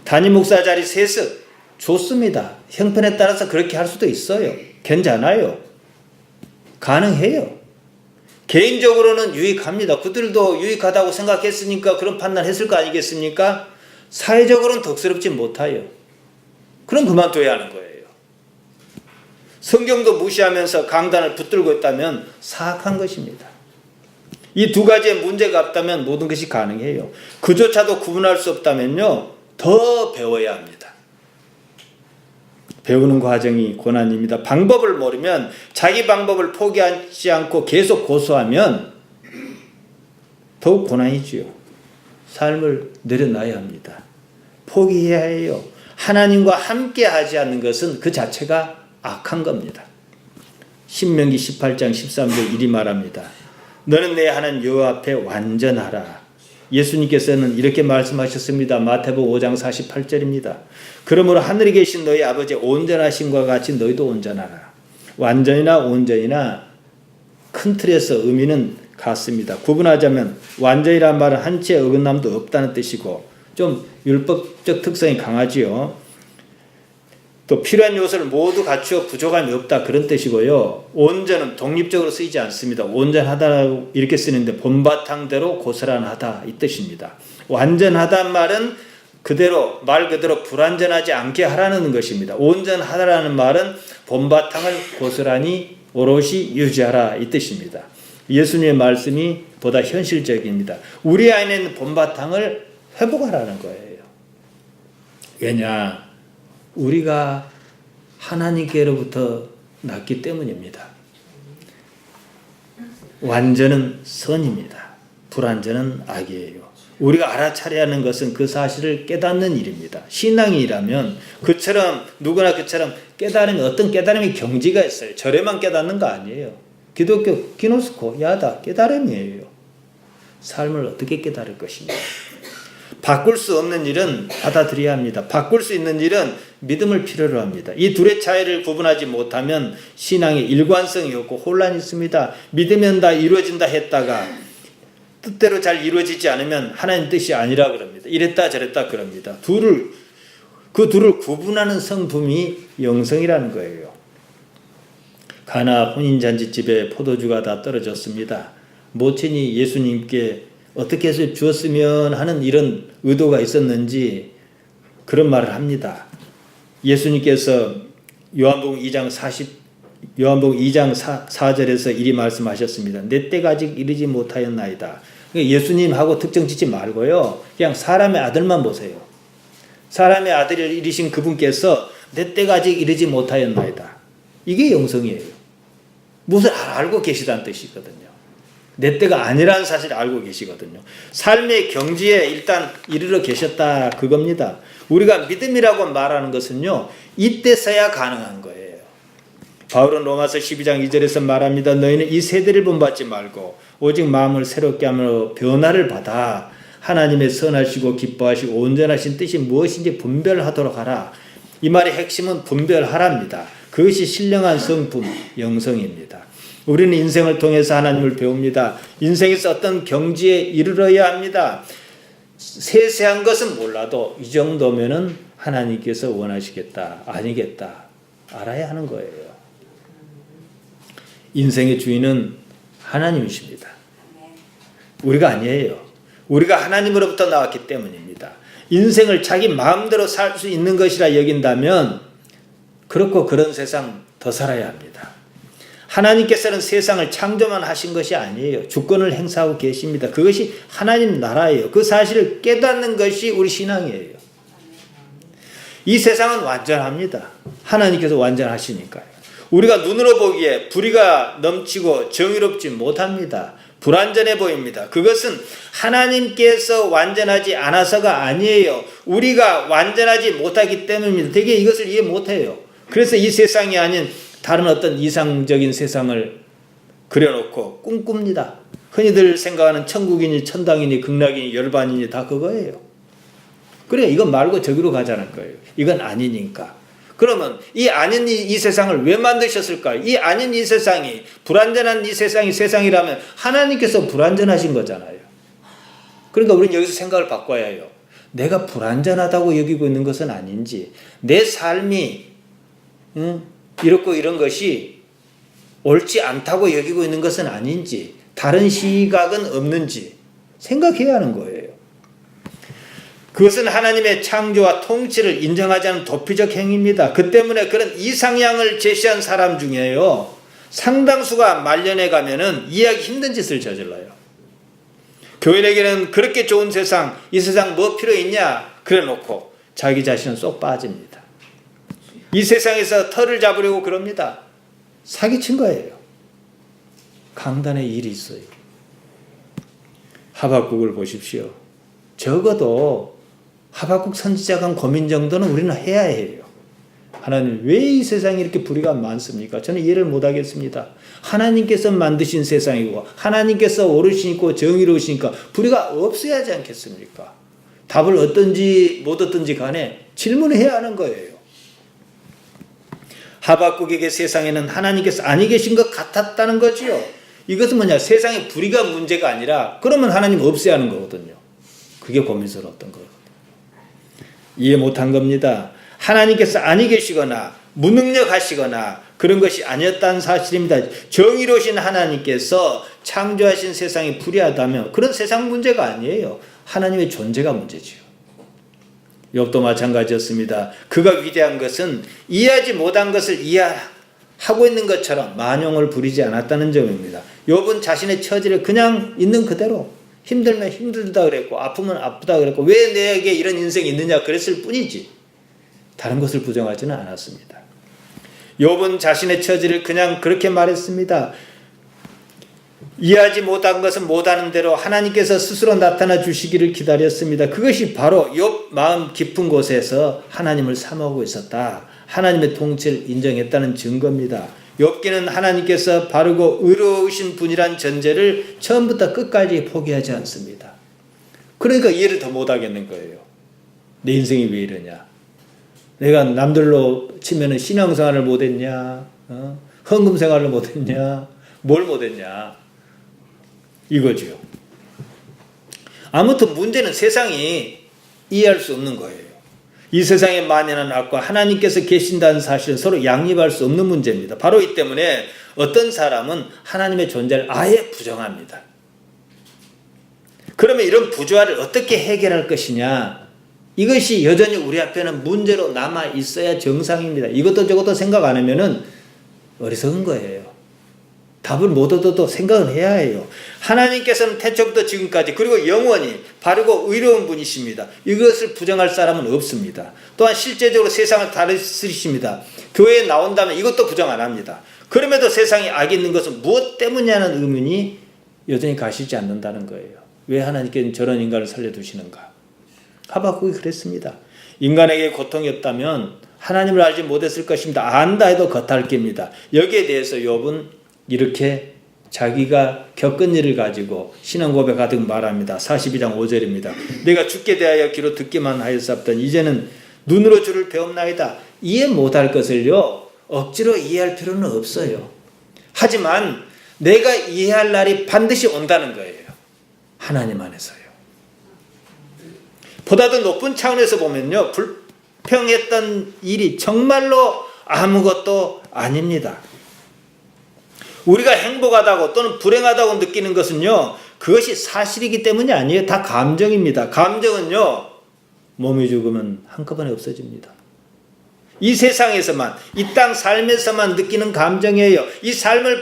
담임 목사 자리 세습 좋습니다. 형편에 따라서 그렇게 할 수도 있어요. 괜찮아요. 가능해요. 개인적으로는 유익합니다. 그들도 유익하다고 생각했으니까 그런 판단했을 거 아니겠습니까? 사회적으로는 덕스럽지 못해요. 그럼 그만둬야 하는 거예요. 성경도 무시하면서 강단을 붙들고 있다면 사악한 것입니다. 이 두 가지의 문제가 없다면 모든 것이 가능해요. 그조차도 구분할 수 없다면요, 더 배워야 합니다. 배우는 과정이 고난입니다. 방법을 모르면 자기 방법을 포기하지 않고 계속 고수하면 더욱 고난이지요. 삶을 내려놔야 합니다. 포기해야 해요. 하나님과 함께 하지 않는 것은 그 자체가 악한 겁니다. 신명기 18장 13절 이리 말합니다. 너는 내 하나님 여호와 앞에 완전하라. 예수님께서는 이렇게 말씀하셨습니다. 마태복음 5장 48절입니다. 그러므로 하늘에 계신 너희 아버지 온전하심과 같이 너희도 온전하라. 완전이나 온전이나 큰 틀에서 의미는 같습니다. 구분하자면 완전이란 말은 한치의 어긋남도 없다는 뜻이고 좀 율법적 특성이 강하지요. 또 필요한 요소를 모두 갖추어 부족함이 없다 그런 뜻이고요. 온전은 독립적으로 쓰이지 않습니다. 온전하다고 이렇게 쓰는데 본바탕대로 고스란하다 이 뜻입니다. 완전하다는 말은 그대로 말 그대로 불완전하지 않게 하라는 것입니다. 온전하다라는 말은 본바탕을 고스란히 오롯이 유지하라 이 뜻입니다. 예수님의 말씀이 보다 현실적입니다. 우리 안에 있는 본바탕을 회복하라는 거예요. 왜냐? 우리가 하나님께로부터 났기 때문입니다. 완전은 선입니다. 불완전은 악이에요. 우리가 알아차려야 하는 것은 그 사실을 깨닫는 일입니다. 신앙이라면 누구나 그처럼 깨달으면 어떤 깨달음이 경지가 있어요. 절에만 깨닫는 거 아니에요. 기독교 기노스코 야다 깨달음이에요. 삶을 어떻게 깨달을 것인가. 바꿀 수 없는 일은 받아들여야 합니다. 바꿀 수 있는 일은 믿음을 필요로 합니다. 이 둘의 차이를 구분하지 못하면 신앙에 일관성이 없고 혼란이 있습니다. 믿으면 다 이루어진다 했다가 뜻대로 잘 이루어지지 않으면 하나님 뜻이 아니라 그럽니다. 이랬다 저랬다 그럽니다. 그 둘을 구분하는 성품이 영성이라는 거예요. 가나 혼인잔치집에 포도주가 다 떨어졌습니다. 모친이 예수님께 어떻게 해서 주었으면 하는 이런 의도가 있었는지 그런 말을 합니다. 예수님께서 요한복음 2장 4절에서 이리 말씀하셨습니다. 내 때가 아직 이르지 못하였나이다. 예수님하고 특정 짓지 말고요. 그냥 사람의 아들만 보세요. 사람의 아들을 이르신 그분께서 내 때가 아직 이르지 못하였나이다. 이게 영성이에요. 무엇을 알고 계시다는 뜻이거든요. 내 때가 아니라는 사실을 알고 계시거든요. 삶의 경지에 일단 이르러 계셨다 그겁니다. 우리가 믿음이라고 말하는 것은요. 이때서야 가능한 거예요. 바울은 로마서 12장 2절에서 말합니다. 너희는 이 세대를 본받지 말고 오직 마음을 새롭게 하며 변화를 받아 하나님의 선하시고 기뻐하시고 온전하신 뜻이 무엇인지 분별하도록 하라. 이 말의 핵심은 분별하랍니다. 그것이 신령한 성품, 영성입니다. 우리는 인생을 통해서 하나님을 배웁니다. 인생에서 어떤 경지에 이르러야 합니다. 세세한 것은 몰라도 이 정도면은 하나님께서 원하시겠다, 아니겠다 알아야 하는 거예요. 인생의 주인은 하나님이십니다. 우리가 아니에요. 우리가 하나님으로부터 나왔기 때문입니다. 인생을 자기 마음대로 살 수 있는 것이라 여긴다면 그렇고 그런 세상 더 살아야 합니다. 하나님께서는 세상을 창조만 하신 것이 아니에요. 주권을 행사하고 계십니다. 그것이 하나님 나라예요. 그 사실을 깨닫는 것이 우리 신앙이에요. 이 세상은 완전합니다. 하나님께서 완전하시니까요. 우리가 눈으로 보기에 불의가 넘치고 정의롭지 못합니다. 불완전해 보입니다. 그것은 하나님께서 완전하지 않아서가 아니에요. 우리가 완전하지 못하기 때문입니다. 되게 이것을 이해 못해요. 그래서 이 세상이 아닌 다른 어떤 이상적인 세상을 그려놓고 꿈꿉니다. 흔히들 생각하는 천국이니 천당이니 극락이니 열반이니 다 그거예요. 그래 이건 말고 저기로 가자는 거예요. 이건 아니니까. 그러면 이 아닌 이 세상을 왜 만드셨을까요? 이 아닌 이 세상이 불완전한 이 세상이 세상이라면 하나님께서 불완전하신 거잖아요. 그러니까 우리는 여기서 생각을 바꿔야 해요. 내가 불완전하다고 여기고 있는 것은 아닌지 내 삶이 이렇고 이런 것이 옳지 않다고 여기고 있는 것은 아닌지 다른 시각은 없는지 생각해야 하는 거예요. 그것은 하나님의 창조와 통치를 인정하지 않은 도피적 행위입니다. 그 때문에 그런 이상향을 제시한 사람 중에요. 상당수가 말년에 가면은 이해하기 힘든 짓을 저질러요. 교인에게는 그렇게 좋은 세상, 이 세상 뭐 필요 있냐? 그래 놓고 자기 자신은 쏙 빠집니다. 이 세상에서 털을 잡으려고 그럽니다. 사기친 거예요. 강단에 일이 있어요. 하박국을 보십시오. 적어도 하박국 선지자가 한 고민 정도는 우리는 해야 해요. 하나님 왜 이 세상에 이렇게 불의가 많습니까? 저는 이해를 못하겠습니다. 하나님께서 만드신 세상이고 하나님께서 옳으시고 정의로우시니까 불의가 없어야 하지 않겠습니까? 답을 얻든지 못 얻든지 간에 질문해야 하는 거예요. 하박국에게 세상에는 하나님께서 아니 계신 것 같았다는 거지요. 이것은 뭐냐? 세상에 불의가 문제가 아니라 그러면 하나님 없어야 하는 거거든요. 그게 고민스러웠던 거거든요. 이해 못한 겁니다. 하나님께서 아니 계시거나 무능력하시거나 그런 것이 아니었다는 사실입니다. 정의로우신 하나님께서 창조하신 세상이 불의하다면 그런 세상 문제가 아니에요. 하나님의 존재가 문제지요. 욥도 마찬가지였습니다. 그가 위대한 것은 이해하지 못한 것을 이해하고 있는 것처럼 만용을 부리지 않았다는 점입니다. 욥은 자신의 처지를 그냥 있는 그대로 힘들면 힘들다 그랬고 아프면 아프다 그랬고 왜 내게 이런 인생이 있느냐 그랬을 뿐이지 다른 것을 부정하지는 않았습니다. 욥은 자신의 처지를 그냥 그렇게 말했습니다. 이해하지 못한 것은 못하는 대로 하나님께서 스스로 나타나 주시기를 기다렸습니다. 그것이 바로 욥 마음 깊은 곳에서 하나님을 사모하고 있었다. 하나님의 통치를 인정했다는 증거입니다. 욥기는 하나님께서 바르고 의로우신 분이란 전제를 처음부터 끝까지 포기하지 않습니다. 그러니까 이해를 더 못하겠는 거예요. 내 인생이 왜 이러냐. 내가 남들로 치면은 신앙생활을 못했냐, 헌금생활을 못했냐, 뭘 못했냐, 이거죠. 아무튼 문제는 세상이 이해할 수 없는 거예요. 이 세상에 만연한 악과 하나님께서 계신다는 사실은 서로 양립할 수 없는 문제입니다. 바로 이 때문에 어떤 사람은 하나님의 존재를 아예 부정합니다. 그러면 이런 부조화를 어떻게 해결할 것이냐, 이것이 여전히 우리 앞에는 문제로 남아 있어야 정상입니다. 이것도 저것도 생각 안 하면은 어리석은 거예요. 답을 못 얻어도 생각을 해야 해요. 하나님께서는 태초부터 지금까지 그리고 영원히 바르고 의로운 분이십니다. 이것을 부정할 사람은 없습니다. 또한 실제적으로 세상을 다스리십니다. 교회에 나온다면 이것도 부정 안 합니다. 그럼에도 세상에 악이 있는 것은 무엇 때문이냐는 의문이 여전히 가시지 않는다는 거예요. 왜 하나님께서는 저런 인간을 살려두시는가? 하박국이 그랬습니다. 인간에게 고통이 없다면 하나님을 알지 못했을 것입니다. 안다 해도 겉핥깁니다. 여기에 대해서 욥은 이렇게 자기가 겪은 일을 가지고 신앙 고백 가득 말합니다. 42장 5절입니다. 내가 주께 대하여 귀로 듣기만 하였사옵더니 이제는 눈으로 주를 배움나이다. 이해 못할 것을요 억지로 이해할 필요는 없어요. 하지만 내가 이해할 날이 반드시 온다는 거예요. 하나님 안에서요. 보다 더 높은 차원에서 보면요, 불평했던 일이 정말로 아무것도 아닙니다. 우리가 행복하다고 또는 불행하다고 느끼는 것은요, 그것이 사실이기 때문이 아니에요. 다 감정입니다. 감정은요, 몸이 죽으면 한꺼번에 없어집니다. 이 세상에서만, 이 땅 삶에서만 느끼는 감정이에요. 이 삶을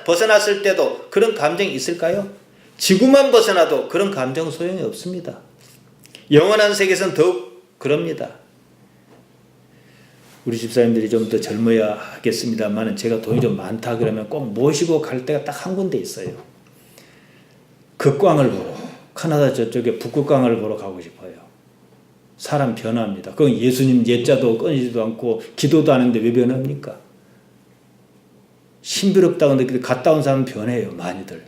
벗어났을 때도 그런 감정이 있을까요? 지구만 벗어나도 그런 감정은 소용이 없습니다. 영원한 세계에서는 더욱 그럽니다. 우리 집사님들이 좀 더 젊어야 하겠습니다만 제가 돈이 좀 많다 그러면 꼭 모시고 갈 때가 딱 한 군데 있어요. 극광을 보러, 카나다 저쪽에 북극광을 보러 가고 싶어요. 사람 변합니다. 그건 예수님 예자도 끊이지도 않고 기도도 안 하는데 왜 변합니까? 신비롭다고 느끼고 갔다 온 사람은 변해요. 많이들.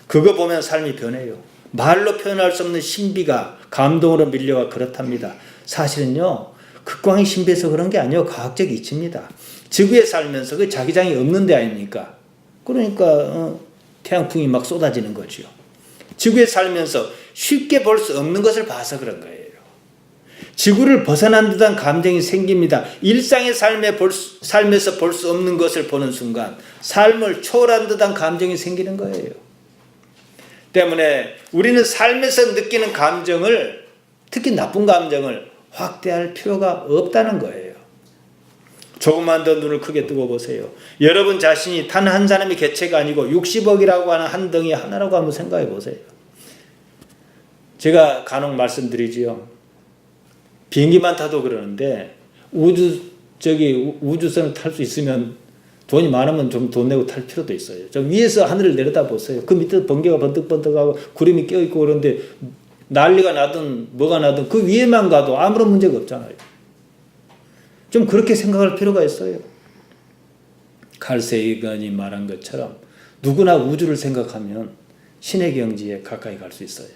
그거 보면 삶이 변해요. 말로 표현할 수 없는 신비가 감동으로 밀려와 그렇답니다. 사실은요, 극광이 신비해서 그런 게 아니에요. 과학적 이치입니다. 지구에 살면서 그 자기장이 없는 데 아닙니까? 그러니까 태양풍이 막 쏟아지는 거죠. 지구에 살면서 쉽게 볼 수 없는 것을 봐서 그런 거예요. 지구를 벗어난 듯한 감정이 생깁니다. 일상의 삶에서 볼 수 없는 것을 보는 순간 삶을 초월한 듯한 감정이 생기는 거예요. 때문에 우리는 삶에서 느끼는 감정을, 특히 나쁜 감정을 확대할 필요가 없다는 거예요. 조금만 더 눈을 크게 뜨고 보세요. 여러분 자신이 단 한 사람의 개체가 아니고 60억이라고 하는 한 덩이 하나라고 한번 생각해 보세요. 제가 간혹 말씀드리지요. 비행기만 타도 그러는데 우주선을 탈 수 있으면 돈이 많으면 좀 돈 내고 탈 필요도 있어요. 좀 위에서 하늘을 내려다 보세요. 그 밑에 번개가 번뜩번뜩하고 구름이 껴있고 그런데 난리가 나든 뭐가 나든 그 위에만 가도 아무런 문제가 없잖아요. 좀 그렇게 생각할 필요가 있어요. 칼세이건이 말한 것처럼 누구나 우주를 생각하면 신의 경지에 가까이 갈 수 있어요.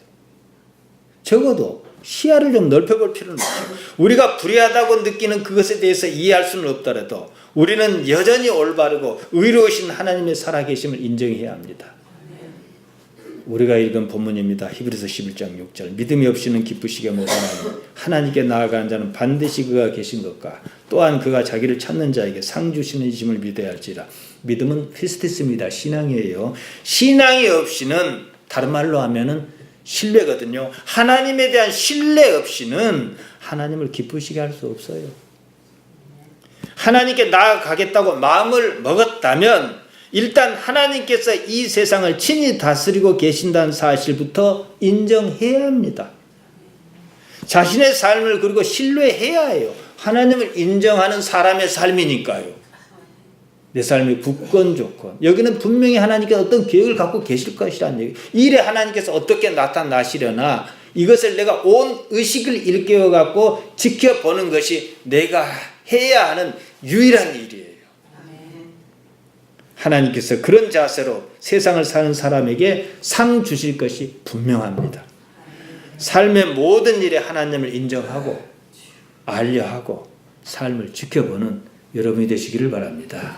적어도 시야를 좀 넓혀볼 필요는 없죠. 우리가 불의하다고 느끼는 그것에 대해서 이해할 수는 없더라도 우리는 여전히 올바르고 의로우신 하나님의 살아계심을 인정해야 합니다. 우리가 읽은 본문입니다. 히브리서 11장 6절. 믿음이 없이는 기쁘시게 못하나니 하나님께 나아가는 자는 반드시 그가 계신 것과 또한 그가 자기를 찾는 자에게 상 주시는 이심을 믿어야 할지라. 믿음은 피스티스입니다. 신앙이에요. 신앙이 없이는, 다른 말로 하면은 신뢰거든요. 하나님에 대한 신뢰 없이는 하나님을 기쁘시게 할 수 없어요. 하나님께 나아가겠다고 마음을 먹었다면 일단 하나님께서 이 세상을 친히 다스리고 계신다는 사실부터 인정해야 합니다. 자신의 삶을 그리고 신뢰해야 해요. 하나님을 인정하는 사람의 삶이니까요. 내 삶의 굳건 조건. 여기는 분명히 하나님께서 어떤 계획을 갖고 계실 것이라는 얘기. 이래 하나님께서 어떻게 나타나시려나 이것을 내가 온 의식을 일깨워 갖고 지켜보는 것이 내가 해야 하는 유일한 일이에요. 하나님께서 그런 자세로 세상을 사는 사람에게 상 주실 것이 분명합니다. 삶의 모든 일에 하나님을 인정하고 알려하고 삶을 지켜보는 여러분이 되시기를 바랍니다.